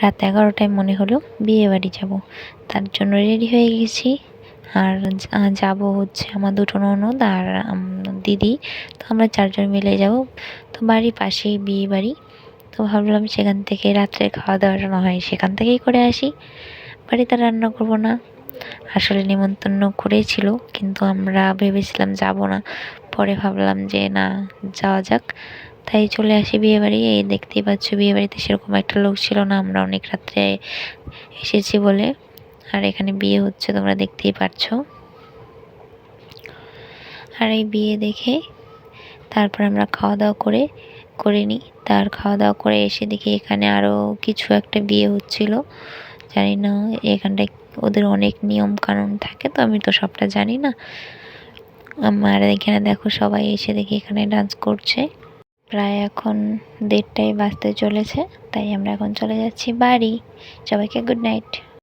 রাত 11টায় মনে হলো বিয়ে বাড়ি যাব, তার জন্য রেডি হয়ে গেছি। আর যাব হচ্ছে আমার দুটো ননদ আর দিদি। তো আমরা 4জন মিলে যাব। তো বাড়ির পাশেই বিয়ে বাড়ি। তো ভাবলাম সেখান থেকে রাত্রে খাওয়া দাওয়াটা না হয় সেখান থেকেই করে আসি, বাড়িতে রান্না করব না। আসলে নিমন্ত্রণ করেছিল, কিন্তু আমরা ভেবেছিলাম যাব না। পরে ভাবলাম যে না, যাওয়া যাক। তাই চলে আসি বিয়েবাড়ি। এই দেখতেই পাচ্ছ বিয়েবাড়িতে সেরকম একটা লোক ছিল না, আমরা অনেক রাত্রে এসেছি বলে। আর এখানে বিয়ে হচ্ছে, তোমরা দেখতেই পাচ্ছ। আর এই বিয়ে দেখে তারপর আমরা খাওয়া দাওয়া করে নিই। তার খাওয়া দাওয়া করে এসে দেখি এখানে আরও কিছু একটা বিয়ে হচ্ছিল। জানি না এখানটায় ওদের অনেক নিয়ম কানুন থাকে, তো আমি তো সবটা জানি না। আমার এখানে দেখো সবাই এসে দেখি এখানে ডান্স করছে। প্রায় এখন 1:30টাই বাজতে চলেছে, তাই আমরা এখন চলে যাচ্ছি বাড়ি। সবাইকে গুড নাইট।